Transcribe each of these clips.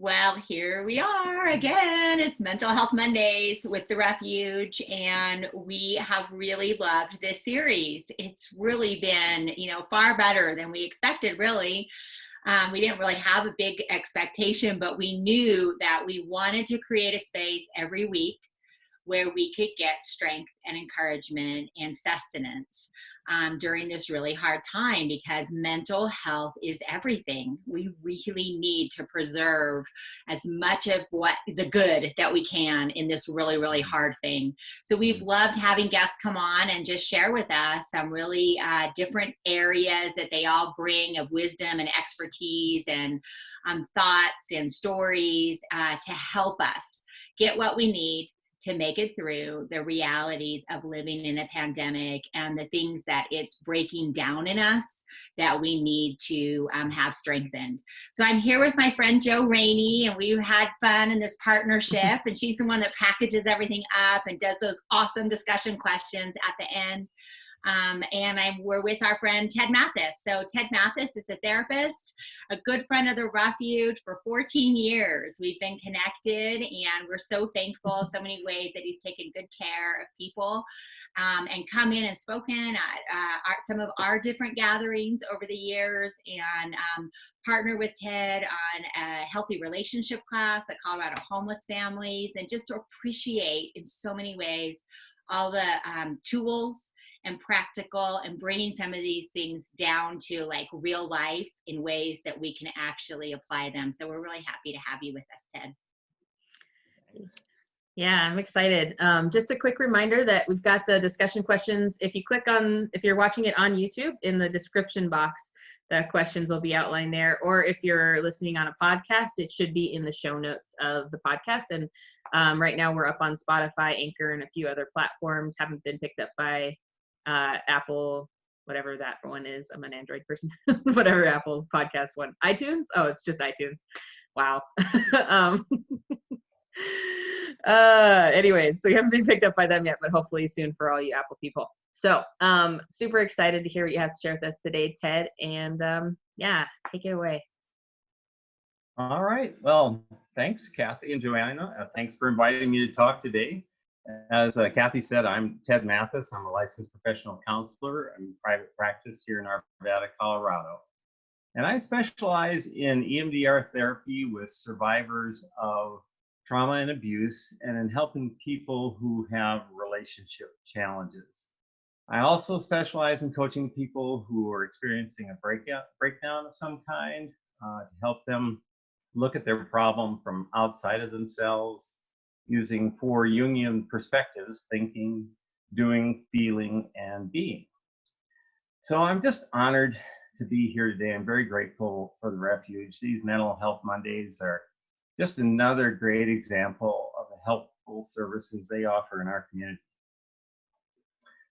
Well, here we are again. It's Mental Health Mondays with the Refuge, and we have really loved this series. It's really been, far better than we expected, really. We didn't really have a big expectation, but we knew that we wanted to create a space every week where we could get strength and encouragement and sustenance during this really hard time, because mental health is everything. We really need to preserve as much of what the good that we can in this really, really hard thing. So we've loved having guests come on and just share with us some really different areas that they all bring of wisdom and expertise and thoughts and stories to help us get what we need to make it through the realities of living in a pandemic and the things that it's breaking down in us that we need to have strengthened. So I'm here with my friend Jo Rainey, and we've had fun in this partnership, and she's the one that packages everything up and does those awesome discussion questions at the end. We're with our friend Ted Mathis. So Ted Mathis is a therapist, a good friend of the Refuge for 14 years. We've been connected, and we're so thankful so many ways that he's taken good care of people and come in and spoken at some of our different gatherings over the years, and partner with Ted on a healthy relationship class at Colorado homeless families, and just to appreciate in so many ways all the tools and practical and bringing some of these things down to like real life in ways that we can actually apply them. So we're really happy to have you with us, Ted. Yeah, I'm excited. Just a quick reminder that we've got the discussion questions. If you're watching it on YouTube, in the description box, the questions will be outlined there. Or if you're listening on a podcast, it should be in the show notes of the podcast. And right now we're up on Spotify, Anchor, and a few other platforms. Haven't been picked up by Apple, whatever that one is. I'm an Android person. Whatever Apple's podcast one. iTunes? Oh, it's just iTunes. Wow. Anyways, so you haven't been picked up by them yet, but hopefully soon for all you Apple people. So super excited to hear what you have to share with us today, Ted. And yeah, take it away. All right. Well, thanks, Kathy and Joanna. Thanks for inviting me to talk today. As Kathy said, I'm Ted Mathis. I'm a licensed professional counselor in private practice here in Arvada, Colorado. And I specialize in EMDR therapy with survivors of trauma and abuse, and in helping people who have relationship challenges. I also specialize in coaching people who are experiencing a breakdown of some kind to help them look at their problem from outside of themselves, using 4 Jungian perspectives: thinking, doing, feeling, and being. So I'm just honored to be here today. I'm very grateful for the Refuge. These Mental Health Mondays are just another great example of the helpful services they offer in our community.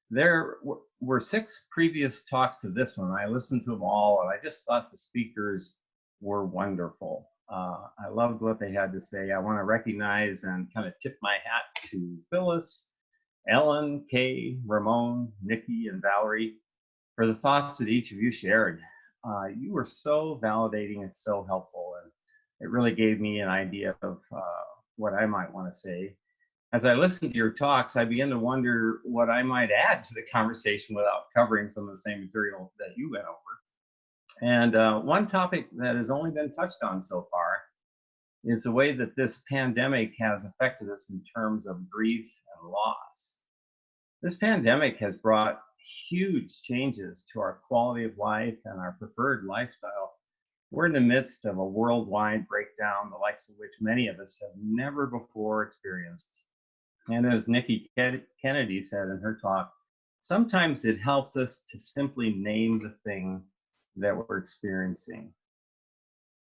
There were 6 previous talks to this one. I listened to them all, and I just thought the speakers were wonderful. I loved what they had to say. I want to recognize and kind of tip my hat to Phyllis, Ellen, Kay, Ramon, Nikki, and Valerie for the thoughts that each of you shared. You were so validating and so helpful, and it really gave me an idea of what I might want to say. As I listened to your talks, I began to wonder what I might add to the conversation without covering some of the same material that you went over. And one topic that has only been touched on so far is the way that this pandemic has affected us in terms of grief and loss. This pandemic has brought huge changes to our quality of life and our preferred lifestyle. We're in the midst of a worldwide breakdown, the likes of which many of us have never before experienced. And as Nikki Kennedy said in her talk, sometimes it helps us to simply name the thing that we're experiencing.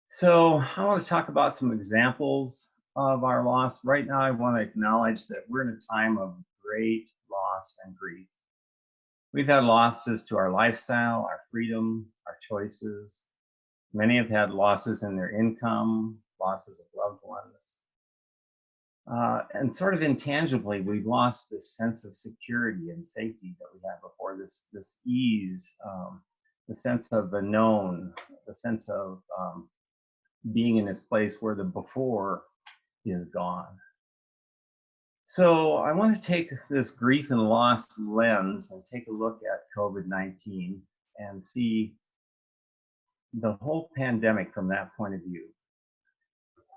So I want to talk about some examples of our loss. Right now, I want to acknowledge that we're in a time of great loss and grief. We've had losses to our lifestyle, our freedom, our choices. Many have had losses in their income, losses of loved ones. And sort of intangibly, we've lost this sense of security and safety that we had before, this ease, the sense of the known, the sense of being in this place where the before is gone. So I want to take this grief and loss lens and take a look at COVID-19 and see the whole pandemic from that point of view.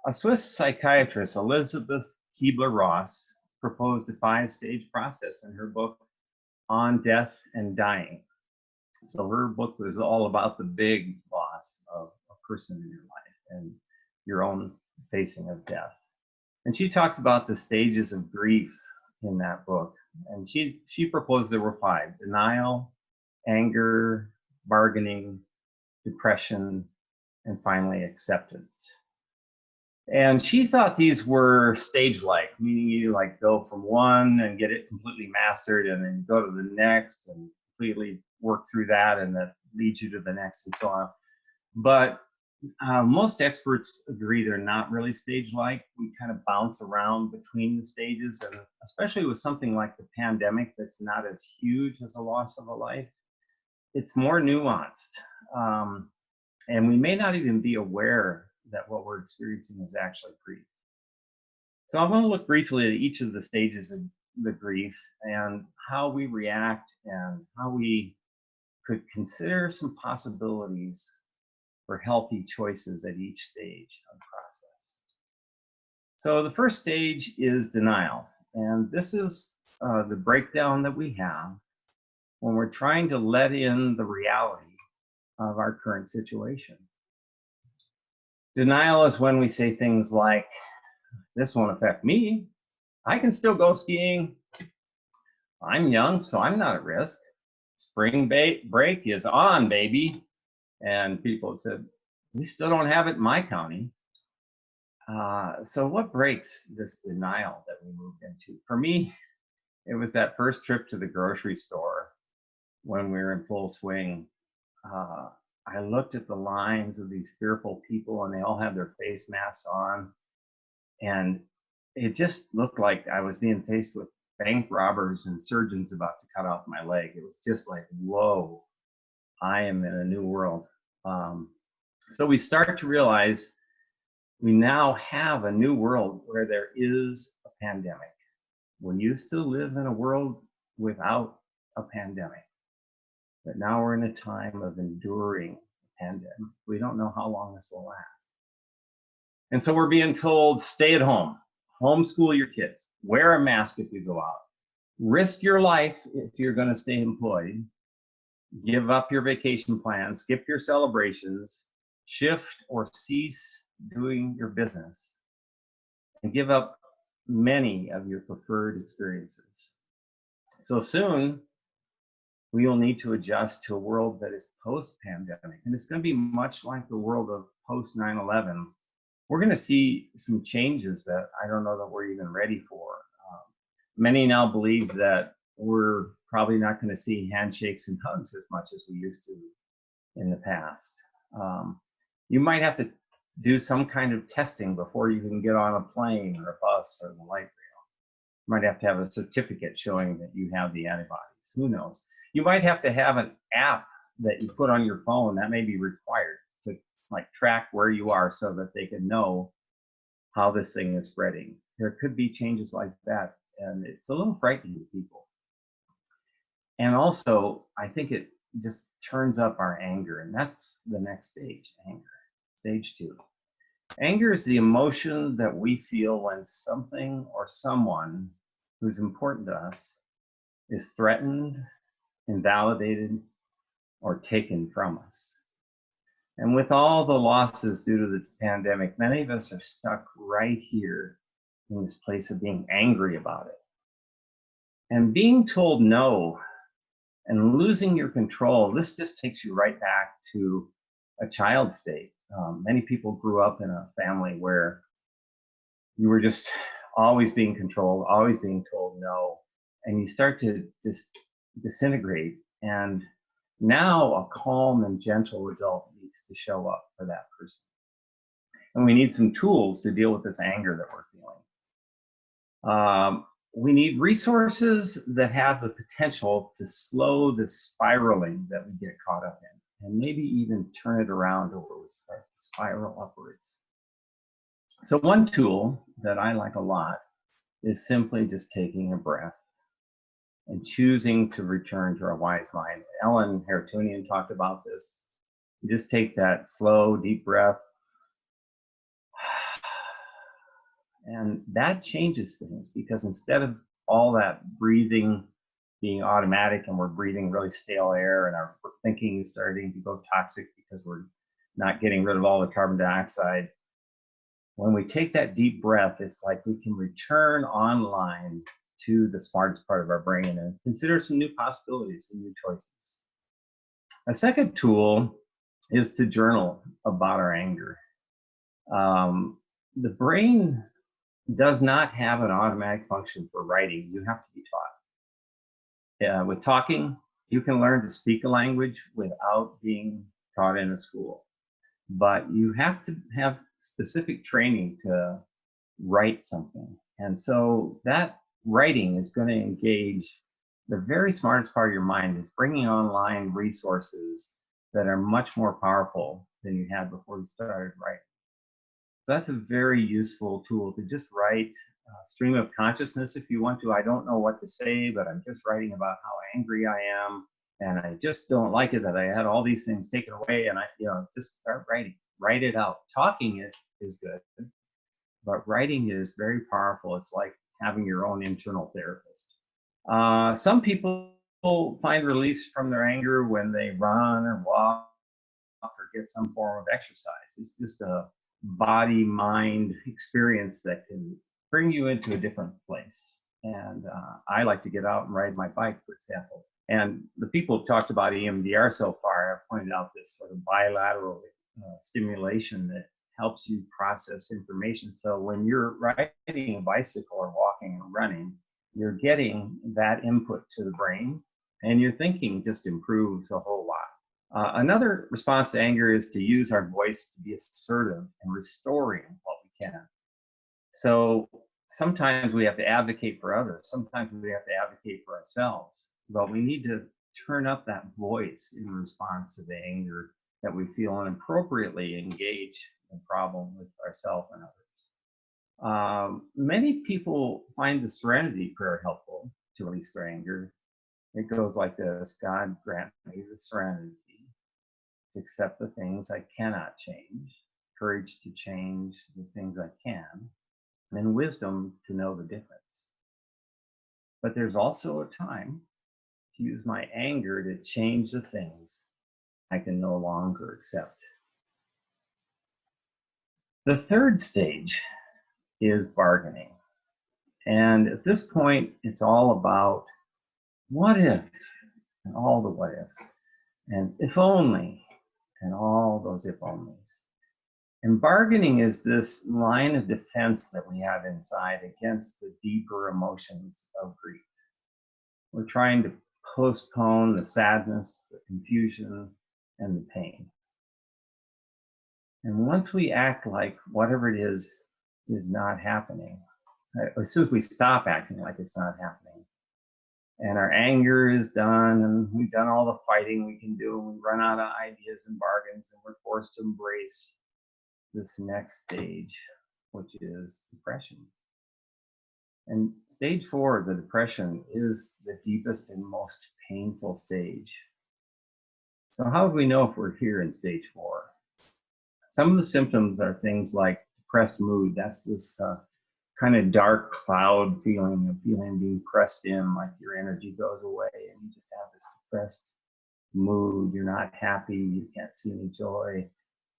A Swiss psychiatrist, Elisabeth Kubler-Ross, proposed a 5-stage process in her book On Death and Dying. So her book was all about the big loss of a person in your life and your own facing of death. And she talks about the stages of grief in that book. And she proposed there were 5: denial, anger, bargaining, depression, and finally acceptance. And she thought these were stage-like, meaning you like go from one and get it completely mastered and then go to the next and completely work through that, and that leads you to the next and so on. But most experts agree they're not really stage-like. We kind of bounce around between the stages, and especially with something like the pandemic that's not as huge as the loss of a life, it's more nuanced. And we may not even be aware that what we're experiencing is actually grief. So I want to look briefly at each of the stages of the grief and how we react and how we could consider some possibilities for healthy choices at each stage of the process. So the first stage is denial. And this is the breakdown that we have when we're trying to let in the reality of our current situation. Denial is when we say things like, this won't affect me. I can still go skiing. I'm young, so I'm not at risk. Spring break is on, baby. And people have said, we still don't have it in my county. So what breaks this denial that we moved into? For me, it was that first trip to the grocery store when we were in full swing. I looked at the lines of these fearful people, and they all had their face masks on. And it just looked like I was being faced with bank robbers and surgeons about to cut off my leg. It was just like, whoa, I am in a new world. So we start to realize we now have a new world where there is a pandemic. We used to live in a world without a pandemic, but now we're in a time of enduring a pandemic. We don't know how long this will last. And so we're being told, stay at home, homeschool your kids, wear a mask if you go out, risk your life if you're going to stay employed, give up your vacation plans, skip your celebrations, shift or cease doing your business, and give up many of your preferred experiences. So soon, we will need to adjust to a world that is post-pandemic, and it's going to be much like the world of post 9/11. We're going to see some changes that I don't know that we're even ready for. Many now believe that we're probably not going to see handshakes and hugs as much as we used to in the past. You might have to do some kind of testing before you can get on a plane or a bus or the light rail. You might have to have a certificate showing that you have the antibodies. Who knows? You might have to have an app that you put on your phone that may be required to like track where you are so that they can know how this thing is spreading. There could be changes like that, and it's a little frightening to people. And also, I think it just turns up our anger, and that's the next stage, anger. Stage 2. Anger is the emotion that we feel when something or someone who's important to us is threatened, invalidated, or taken from us. And with all the losses due to the pandemic, many of us are stuck right here in this place of being angry about it. And being told no and losing your control, this just takes you right back to a child state. Many people grew up in a family where you were just always being controlled, always being told no, and you start to just disintegrate. And now a calm and gentle adult needs to show up for that person. And we need some tools to deal with this anger that we're feeling. We need resources that have the potential to slow the spiraling that we get caught up in. and maybe even turn it around or we'll start to spiral upwards. So one tool that I like a lot is simply just taking a breath and choosing to return to our wise mind. Ellen Haritunian talked about this. You just take that slow, deep breath, and that changes things, because instead of all that breathing being automatic and we're breathing really stale air and our thinking is starting to go toxic because we're not getting rid of all the carbon dioxide, when we take that deep breath, it's like we can return online to the smartest part of our brain and consider some new possibilities and new choices. A second tool is to journal about our anger. The brain does not have an automatic function for writing. You have to be taught. With talking, you can learn to speak a language without being taught in a school. But you have to have specific training to write something. And so that writing is going to engage the very smartest part of your mind. It's bringing online resources that are much more powerful than you had before you started writing. So that's a very useful tool to just write stream of consciousness if you want to. I don't know what to say, but I'm just writing about how angry I am. And I just don't like it that I had all these things taken away, and I, just start writing, write it out. Talking it is good, but writing is very powerful. It's like having your own internal therapist. Some people find release from their anger when they run or walk or get some form of exercise. It's just a body-mind experience that can bring you into a different place. And I like to get out and ride my bike, for example. And the people who've talked about EMDR so far have pointed out this sort of bilateral stimulation that helps you process information. So when you're riding a bicycle or walking or running, you're getting that input to the brain, and your thinking just improves a whole lot. Another response to anger is to use our voice to be assertive and restoring what we can. So sometimes we have to advocate for others. Sometimes we have to advocate for ourselves. But we need to turn up that voice in response to the anger that we feel and appropriately engage the problem with ourselves and others. Many people find the serenity prayer helpful to release their anger. It goes like this: God, grant me the serenity to accept the things I cannot change, courage to change the things I can, and wisdom to know the difference. But there's also a time to use my anger to change the things I can no longer accept. The third stage is bargaining. And at this point, it's all about what if, and all the what ifs, and if only, and all those if onlys. And bargaining is this line of defense that we have inside against the deeper emotions of grief. We're trying to postpone the sadness, the confusion, and the pain. And once we act like whatever it is not happening, as soon as we stop acting like it's not happening, and our anger is done, and we've done all the fighting we can do, and we run out of ideas and bargains, and we're forced to embrace this next stage, which is depression. And stage 4, the depression, is the deepest and most painful stage. So how do we know if we're here in stage 4? Some of the symptoms are things like depressed mood. That's this kind of dark cloud feeling of being pressed in, like your energy goes away and you just have this depressed mood. You're not happy. You can't see any joy.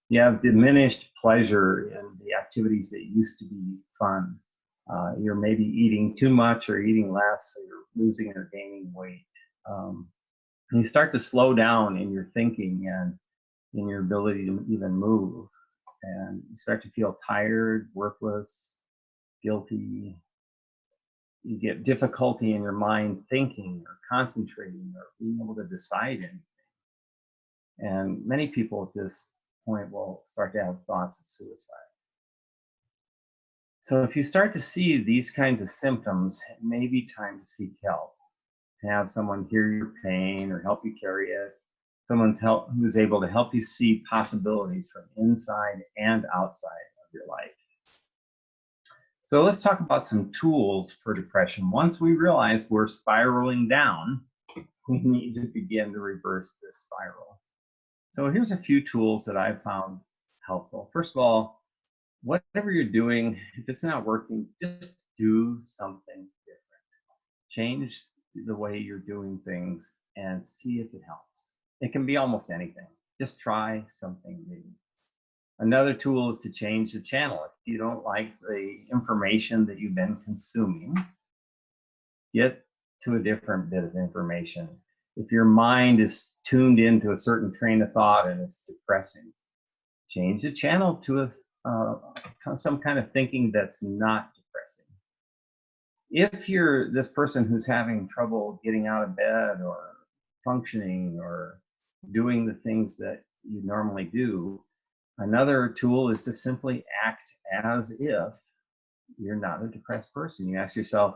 You have diminished pleasure in the activities that used to be fun. You're maybe eating too much or eating less, so you're losing or gaining weight. And you start to slow down in your thinking and in your ability to even move. And you start to feel tired, worthless, guilty. You get difficulty in your mind thinking or concentrating or being able to decide anything. And many people at this point will start to have thoughts of suicide. So if you start to see these kinds of symptoms, it may be time to seek help, to have someone hear your pain or help you carry it, who's able to help you see possibilities from inside and outside of your life. So let's talk about some tools for depression. Once we realize we're spiraling down, we need to begin to reverse this spiral. So here's a few tools that I've found helpful. First of all, whatever you're doing, if it's not working, just do something different. Change the way you're doing things and see if it helps. It can be almost anything. Just try something new. Another tool is to change the channel. If you don't like the information that you've been consuming, get to a different bit of information. If your mind is tuned into a certain train of thought and it's depressing, change the channel to some kind of thinking that's not depressing. If you're this person who's having trouble getting out of bed or functioning or doing the things that you normally do, another tool is to simply act as if you're not a depressed person. You ask yourself,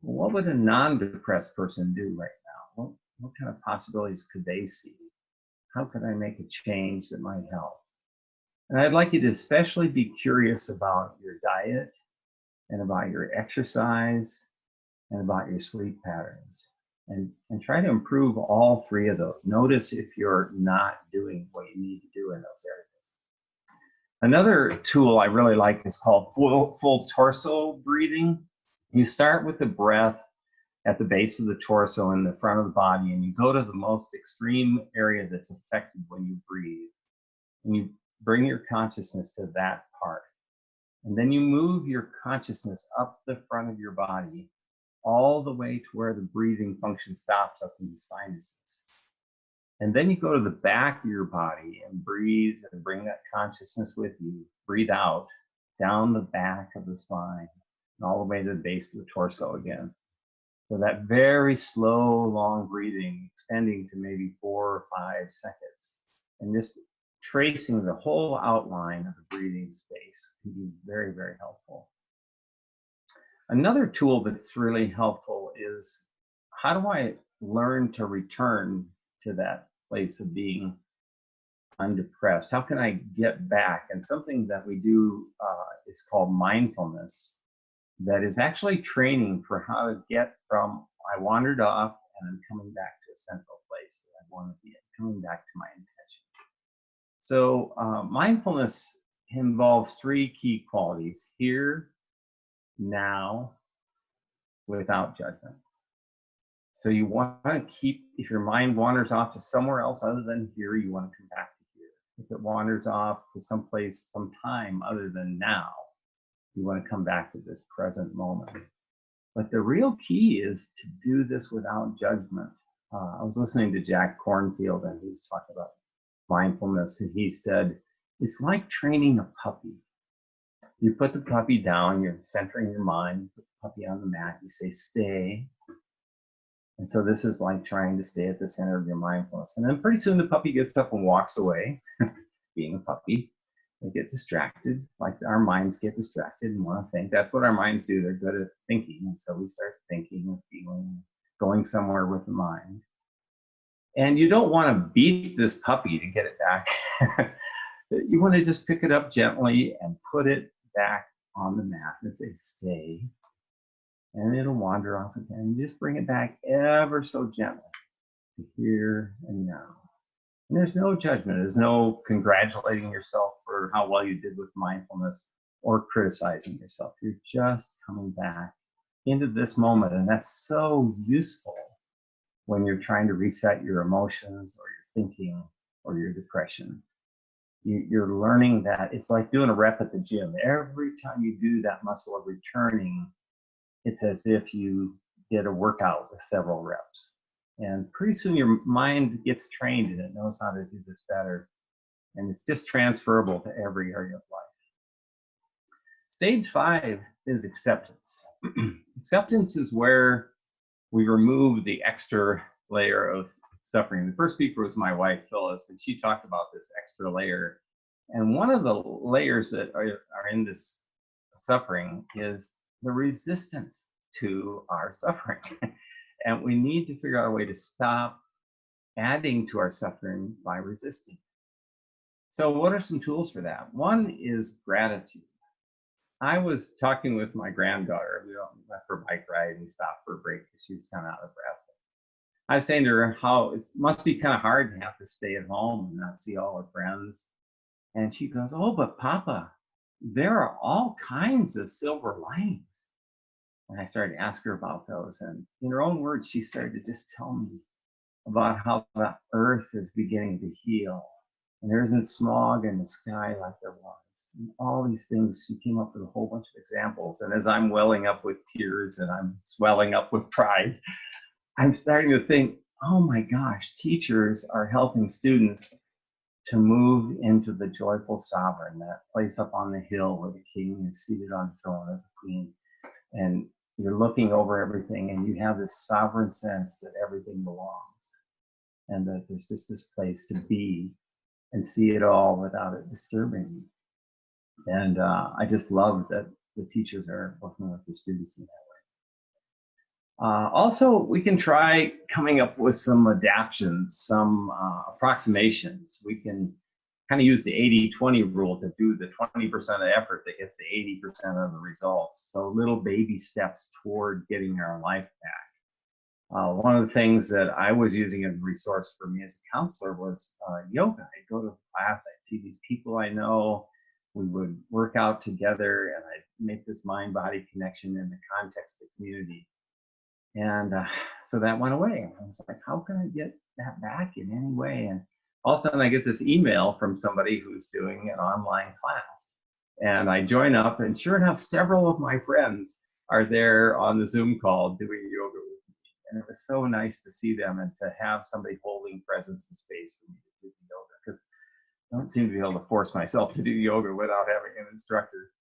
what would a non-depressed person do right now? What kind of possibilities could they see? How could I make a change that might help? And I'd like you to especially be curious about your diet and about your exercise and about your sleep patterns. And try to improve all three of those. Notice if you're not doing what you need to do in those areas. Another tool I really like is called full torso breathing. You start with the breath at the base of the torso in the front of the body, and you go to the most extreme area that's affected when you breathe. And you bring your consciousness to that part. And then you move your consciousness up the front of your body all the way to where the breathing function stops up in the sinuses. And then you go to the back of your body and breathe and bring that consciousness with you. Breathe out down the back of the spine and all the way to the base of the torso again. So that very slow, long breathing, extending to maybe 4 or 5 seconds. And just tracing the whole outline of the breathing space can be very, very helpful. Another tool that's really helpful is, how do I learn to return to that place of being undepressed? How can I get back? And something that we do is called mindfulness, that is actually training for how to get from I wandered off and I'm coming back to a central place that I want to be in, coming back to my intention. So mindfulness involves 3 key qualities: here, now, without judgment. So you want to keep, if your mind wanders off to somewhere else other than here, you want to come back to here. If it wanders off to someplace, sometime other than now, you want to come back to this present moment. But the real key is to do this without judgment. I was listening to Jack Kornfield, and he was talking about mindfulness, and he said, it's like training a puppy. You put the puppy down, you're centering your mind, put the puppy on the mat, you say, stay. And so this is like trying to stay at the center of your mindfulness. And then pretty soon the puppy gets up and walks away, being a puppy. They get distracted, like our minds get distracted and want to think. That's what our minds do. They're good at thinking. And so we start thinking and feeling, going somewhere with the mind. And you don't want to beat this puppy to get it back. You want to just pick it up gently and put it back on the mat and say, stay. And it'll wander off again. Just bring it back ever so gently to here and now. And there's no judgment. There's no congratulating yourself for how well you did with mindfulness or criticizing yourself. You're just coming back into this moment. And that's so useful when you're trying to reset your emotions or your thinking or your depression. You're learning that it's like doing a rep at the gym. Every time you do that muscle of returning, it's as if you did a workout with several reps. And pretty soon your mind gets trained and it knows how to do this better. And it's just transferable to every area of life. Stage 5 is acceptance. Acceptance is where we remove the extra layer of suffering. The first speaker was my wife, Phyllis, and she talked about this extra layer. And one of the layers that are in this suffering is the resistance to our suffering. And we need to figure out a way to stop adding to our suffering by resisting. So what are some tools for that? One is gratitude. I was talking with my granddaughter. We went for a bike ride and stopped for a break because she was kind of out of breath. I was saying to her how it must be kind of hard to have to stay at home and not see all her friends. And she goes, "Oh, but Papa, there are all kinds of silver linings." And I started to ask her about those. And in her own words, she started to just tell me about how the earth is beginning to heal. And there isn't smog in the sky like there was. And all these things, she came up with a whole bunch of examples. And as I'm welling up with tears and I'm swelling up with pride, I'm starting to think, oh my gosh, teachers are helping students to move into the joyful sovereign, that place up on the hill where the king is seated on the throne of the queen. And you're looking over everything and you have this sovereign sense that everything belongs and that there's just this place to be and see it all without it disturbing you. And I just love that the teachers are working with their students in that way. Also, we can try coming up with some adaptions, some approximations. We can kind of use the 80-20 rule to do the 20% of the effort that gets the 80% of the results. So little baby steps toward getting our life back. One of the things that I was using as a resource for me as a counselor was yoga. I'd go to class, I'd see these people I know, we would work out together, and I'd make this mind-body connection in the context of community. And so that went away. I was like, how can I get that back in any way? And all of a sudden I get this email from somebody who's doing an online class. And I join up, and sure enough, several of my friends are there on the Zoom call doing yoga with me. And it was so nice to see them and to have somebody holding presence and space for me to do the yoga, because I don't seem to be able to force myself to do yoga without having an instructor.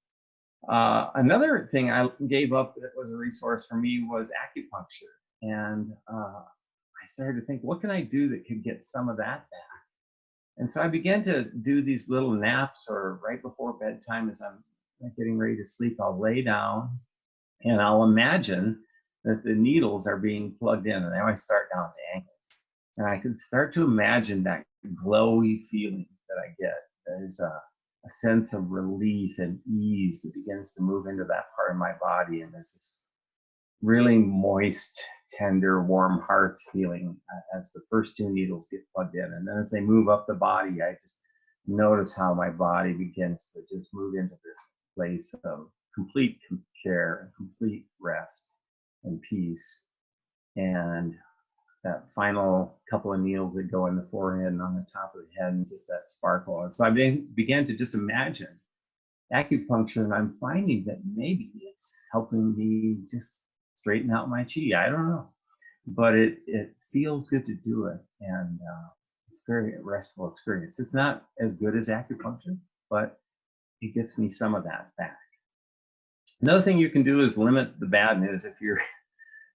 Another thing I gave up that was a resource for me was acupuncture. And I started to think, what can I do that could get some of that back? And so I began to do these little naps, or right before bedtime as I'm getting ready to sleep, I'll lay down and I'll imagine that the needles are being plugged in, and I always start down at the ankles. And I could start to imagine that glowy feeling that I get. There's a sense of relief and ease that begins to move into that part of my body. And there's this really moist, tender, warm heart feeling as the first two needles get plugged in. And then as they move up the body, I just notice how my body begins to just move into this place of complete care, complete rest and peace. And that final couple of needles that go in the forehead and on the top of the head, and just that sparkle. And so I began to just imagine acupuncture, and I'm finding that maybe it's helping me just straighten out my chi. I don't know, but it feels good to do it, and it's a very restful experience. It's not as good as acupuncture, but it gets me some of that back. Another thing you can do is limit the bad news. If you're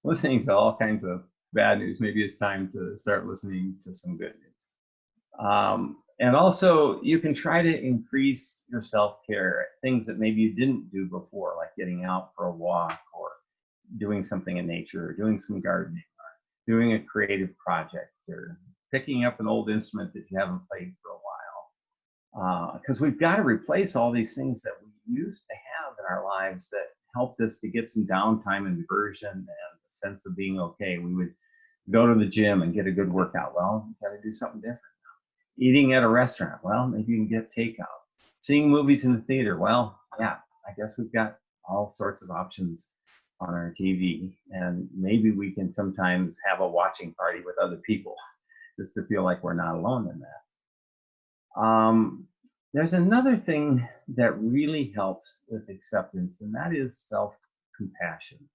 listening to all kinds of bad news, maybe it's time to start listening to some good news. And also, you can try to increase your self-care, things that maybe you didn't do before, like getting out for a walk, or doing something in nature, or doing some gardening, or doing a creative project, or picking up an old instrument that you haven't played for a while. Because we've got to replace all these things that we used to have in our lives that helped us to get some downtime and diversion and a sense of being okay. We would go to the gym and get a good workout. Well, you got to do something different. Eating at a restaurant, well, maybe you can get takeout. Seeing movies in the theater, well, yeah, I guess we've got all sorts of options on our TV, and maybe we can sometimes have a watching party with other people just to feel like we're not alone in that. There's another thing that really helps with acceptance, and that is self-compassion.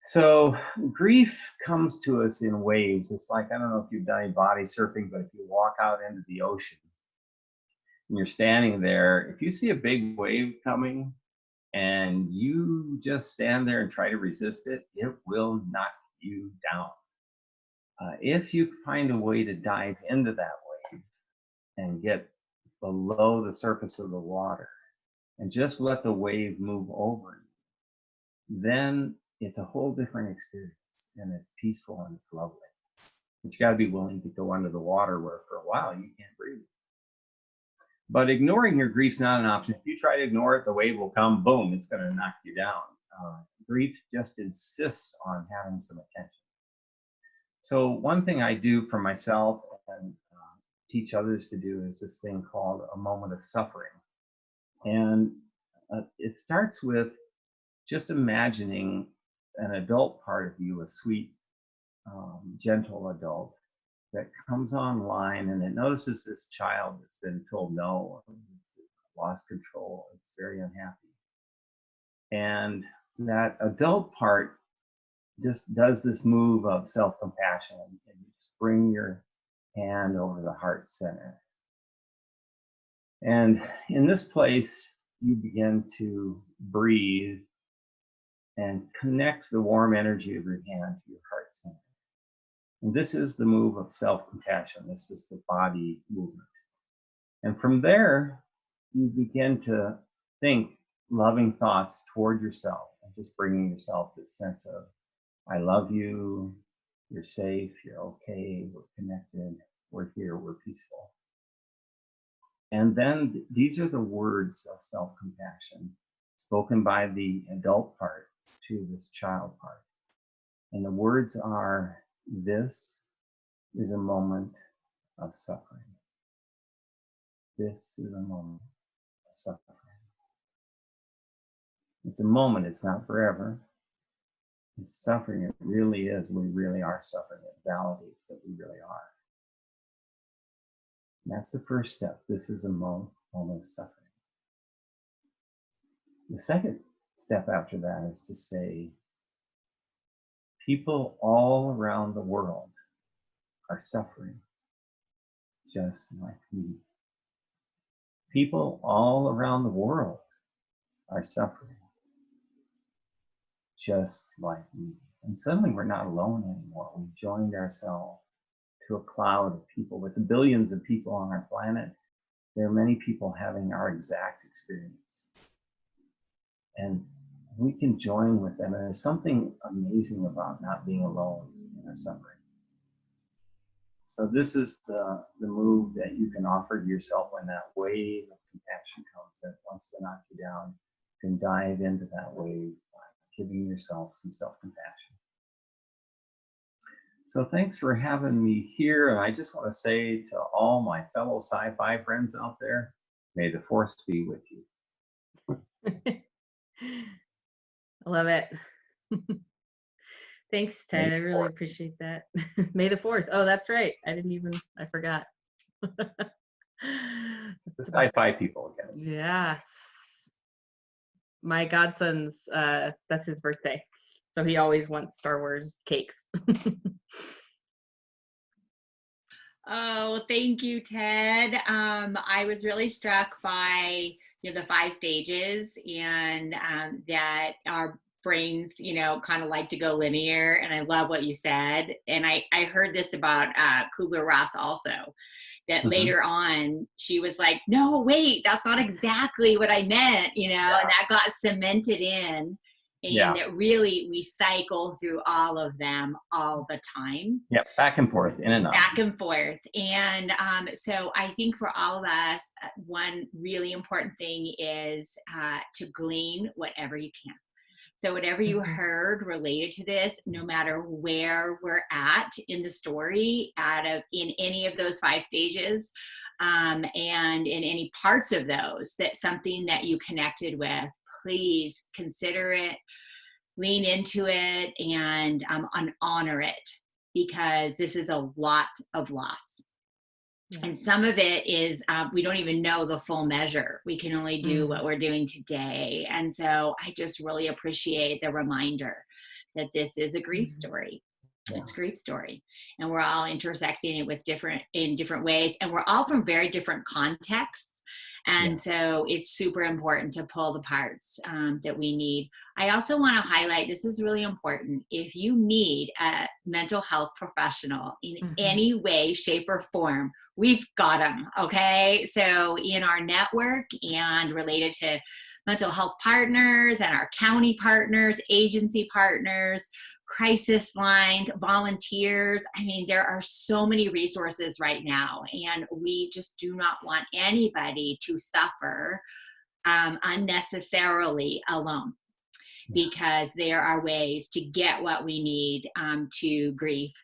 So grief comes to us in waves. It's like, I don't know if you've done any body surfing, but if you walk out into the ocean and you're standing there, if you see a big wave coming and you just stand there and try to resist it, it will knock you down. If you find a way to dive into that wave and get below the surface of the water and just let the wave move over you, then it's a whole different experience, and it's peaceful and it's lovely. But you got to be willing to go under the water where for a while you can't breathe. But ignoring your grief's not an option. If you try to ignore it, the wave will come, boom, it's going to knock you down. Grief just insists on having some attention. So one thing I do for myself and teach others to do is this thing called a moment of suffering. And it starts with just imagining an adult part of you, a sweet, gentle adult that comes online and it notices this child that's been told no, it's lost control, it's very unhappy. And that adult part just does this move of self-compassion, and you just bring your hand over the heart center. And in this place, you begin to breathe and connect the warm energy of your hand to your heart center. And this is the move of self-compassion. This is the body movement. And from there, you begin to think loving thoughts toward yourself and just bringing yourself this sense of, I love you, you're safe, you're okay, we're connected, we're here, we're peaceful. And then these are the words of self-compassion spoken by the adult part to this child part. And the words are, this is a moment of suffering. This is a moment of suffering. It's a moment, it's not forever. It's suffering, it really is. We really are suffering. It validates that we really are. And that's the first step. This is a moment of suffering. The second step after that is to say, people all around the world are suffering just like me. People all around the world are suffering just like me. And suddenly we're not alone anymore. We've joined ourselves to a cloud of people. With the billions of people on our planet, there are many people having our exact experience. And we can join with them. And there's something amazing about not being alone in our suffering. So this is the move that you can offer to yourself when that wave of compassion comes that wants to knock you down. You can dive into that wave by giving yourself some self-compassion. So thanks for having me here. And I just want to say to all my fellow sci-fi friends out there, may the force be with you. I love it. Thanks, Ted. I really appreciate that. May the 4th. Oh, that's right. I forgot. The sci-fi people again. Yes. My godson's, that's his birthday. So he always wants Star Wars cakes. Oh, thank you, Ted. I was really struck by the 5 stages and that our brains, kind of like to go linear. And I love what you said. And I heard this about Kubler-Ross also, that later on she was like, no, wait, that's not exactly what I meant, and that got cemented in. And that really we cycle through all of them all the time. Yeah, back and forth, in and out. Back and forth. And so I think for all of us, one really important thing is to glean whatever you can. So whatever you heard related to this, no matter where we're at in the story, in any of those 5 stages, and in any parts of those, that's something that you connected with, please consider it, lean into it, and honor it, because this is a lot of loss. And some of it is, we don't even know the full measure. We can only do what we're doing today. And so I just really appreciate the reminder that this is a grief story. It's a grief story. And we're all intersecting it with in different ways. And we're all from very different contexts. And so it's super important to pull the parts that we need. I also want to highlight, this is really important. If you need a mental health professional in any way, shape, or form, we've got them, okay? So in our network and related to mental health partners and our county partners, agency partners, crisis lines, volunteers. I mean, there are so many resources right now, and we just do not want anybody to suffer unnecessarily alone, because there are ways to get what we need to grieve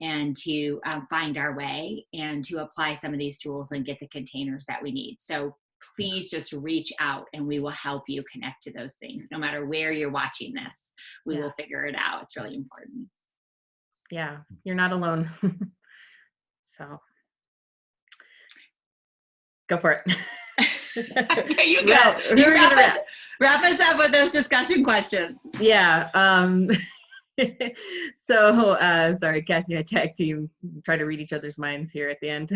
and to find our way and to apply some of these tools and get the containers that we need. So please just reach out and we will help you connect to those things. No matter where you're watching this, we will figure it out. It's really important. Yeah, you're not alone. So go for it. Okay, you go. You wrap us up with those discussion questions. Yeah. So sorry, Kathy, I tag team, try to read each other's minds here at the end.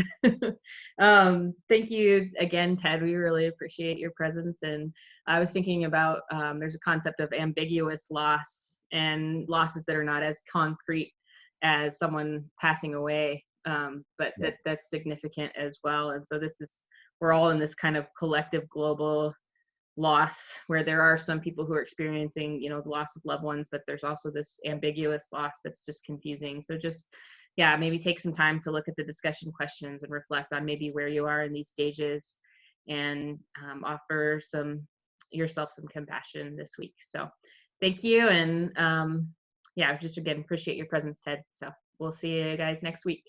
Thank you again, Ted. We really appreciate your presence. And I was thinking about there's a concept of ambiguous loss and losses that are not as concrete as someone passing away, but that's significant as well. And so we're all in this kind of collective global loss where there are some people who are experiencing, the loss of loved ones, but there's also this ambiguous loss that's just confusing. So just, maybe take some time to look at the discussion questions and reflect on maybe where you are in these stages, and offer yourself some compassion this week. So thank you. And just again, appreciate your presence, Ted. So we'll see you guys next week.